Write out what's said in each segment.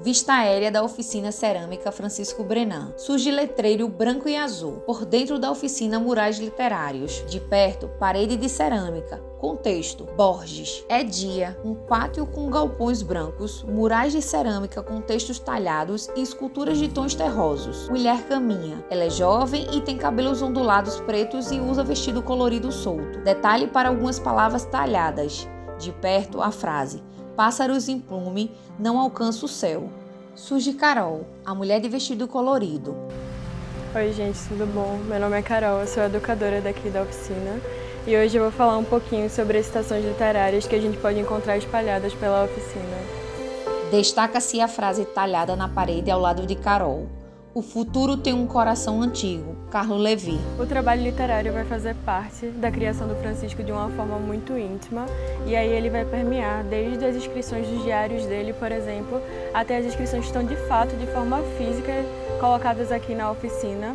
Vista aérea da oficina cerâmica Francisco Brenan. Surge letreiro branco e azul. Por dentro da oficina, murais literários. De perto, parede de cerâmica. Contexto: Borges. É dia, um pátio com galpões brancos, murais de cerâmica com textos talhados e esculturas de tons terrosos. Mulher caminha. Ela é jovem e tem cabelos ondulados pretos e usa vestido colorido solto. Detalhe para algumas palavras talhadas. De perto, a frase: pássaros em plume não alcançam o céu. Surge Carol, a mulher de vestido colorido. Oi gente, tudo bom? Meu nome é Carol, eu sou educadora daqui da oficina e hoje eu vou falar um pouquinho sobre as citações literárias que a gente pode encontrar espalhadas pela oficina. Destaca-se a frase talhada na parede ao lado de Carol. O futuro tem um coração antigo, Carlo Levi. O trabalho literário vai fazer parte da criação do Francisco de uma forma muito íntima e aí ele vai permear desde as inscrições dos diários dele, por exemplo, até as inscrições que estão de fato, de forma física, colocadas aqui na oficina.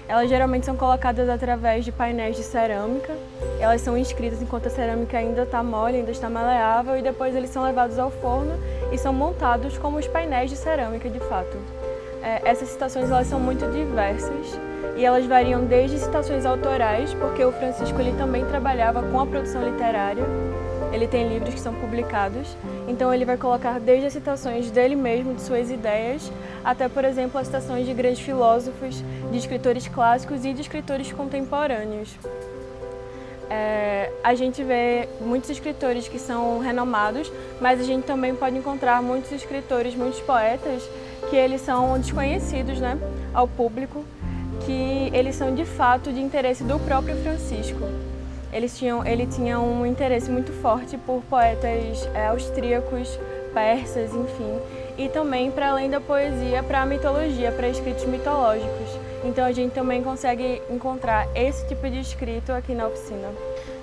Elas geralmente são colocadas através de painéis de cerâmica. Elas são inscritas enquanto a cerâmica ainda está mole, ainda está maleável, e depois eles são levados ao forno e são montados como os painéis de cerâmica de fato. Essas citações elas são muito diversas e elas variam desde citações autorais, porque o Francisco ele também trabalhava com a produção literária, ele tem livros que são publicados, então ele vai colocar desde as citações dele mesmo, de suas ideias, até, por exemplo, as citações de grandes filósofos, de escritores clássicos e de escritores contemporâneos. A gente vê muitos escritores que são renomados, mas a gente também pode encontrar muitos escritores, muitos poetas, que eles são desconhecidos, né, ao público, que eles são de fato de interesse do próprio Francisco. Ele tinha um interesse muito forte por poetas austríacos, persas, enfim, e também para além da poesia, para a mitologia, para escritos mitológicos. Então a gente também consegue encontrar esse tipo de escrito aqui na oficina.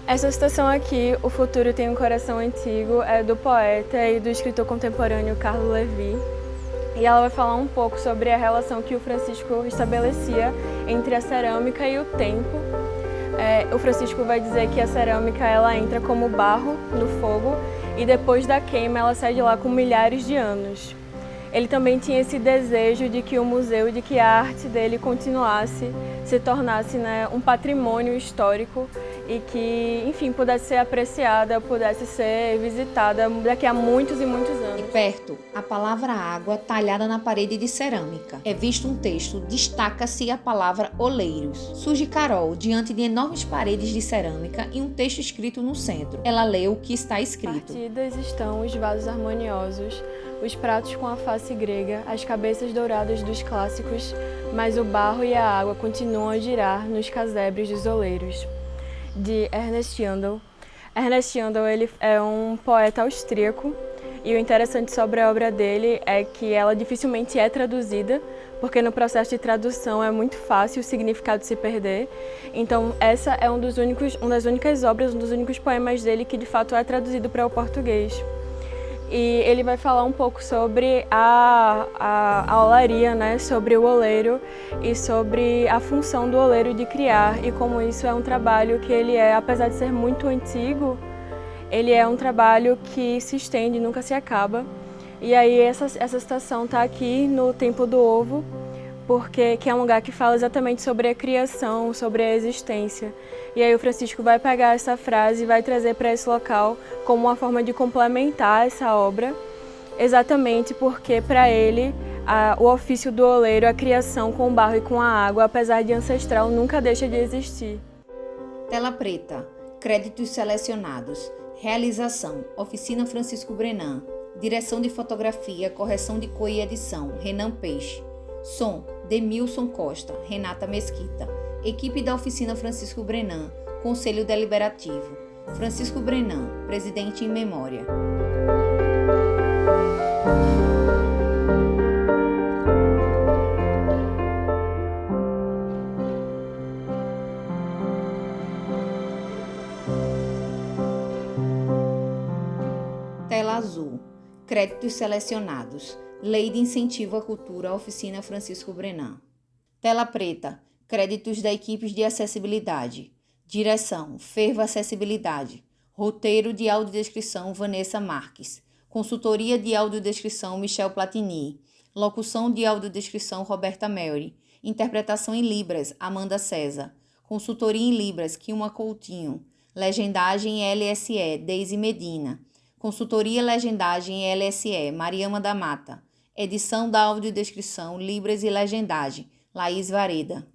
Essa citação aqui, O Futuro Tem um Coração Antigo, é do poeta e do escritor contemporâneo Carlo Levi. E ela vai falar um pouco sobre a relação que o Francisco estabelecia entre a cerâmica e o tempo. O Francisco vai dizer que a cerâmica ela entra como barro no fogo e depois da queima ela sai de lá com milhares de anos. Ele também tinha esse desejo de que o museu, de que a arte dele continuasse, se tornasse, né, um patrimônio histórico e que, enfim, pudesse ser apreciada, pudesse ser visitada daqui a muitos e muitos anos. De perto, a palavra água talhada na parede de cerâmica. É visto um texto, destaca-se a palavra oleiros. Surge Carol diante de enormes paredes de cerâmica e um texto escrito no centro. Ela lê o que está escrito. Partidas estão os vasos harmoniosos, os pratos com a face grega, as cabeças douradas dos clássicos, mas o barro e a água continuam a girar nos casebres dos oleiros. De Ernest Jandl. Ernest Jandl ele é um poeta austríaco e o interessante sobre a obra dele é que ela dificilmente é traduzida, porque no processo de tradução é muito fácil o significado se perder. Então essa é uma das únicas obras, um dos únicos poemas dele que de fato é traduzido para o português. E ele vai falar um pouco sobre a olaria, né? Sobre o oleiro e sobre a função do oleiro de criar e como isso é um trabalho que ele apesar de ser muito antigo, ele é um trabalho que se estende, nunca se acaba. E aí essa citação está aqui no Templo do Ovo, porque que é um lugar que fala exatamente sobre a criação, sobre a existência. E aí o Francisco vai pegar essa frase e vai trazer para esse local como uma forma de complementar essa obra, exatamente porque para ele o ofício do oleiro, a criação com o barro e com a água, apesar de ancestral, nunca deixa de existir. Tela preta. Créditos selecionados. Realização: Oficina Francisco Brenan. Direção de fotografia, correção de cor e edição: Renan Peixe. Som: Demilson Costa, Renata Mesquita. Equipe da Oficina Francisco Brenan. Conselho Deliberativo: Francisco Brenan, presidente em memória. Tela azul. Créditos selecionados. Lei de Incentivo à Cultura, Oficina Francisco Brenan. Tela preta. Créditos da equipes de acessibilidade. Direção: Ferva Acessibilidade. Roteiro de audiodescrição: Vanessa Marques. Consultoria de audiodescrição Michel Platini. Locução de audiodescrição Roberta Melri. Interpretação em Libras Amanda César. Consultoria em Libras Kilma Coutinho. Legendagem LSE Deise Medina. Consultoria Legendagem LSE Mariama da Mata. Edição da audiodescrição Libras e Legendagem Laís Vareda.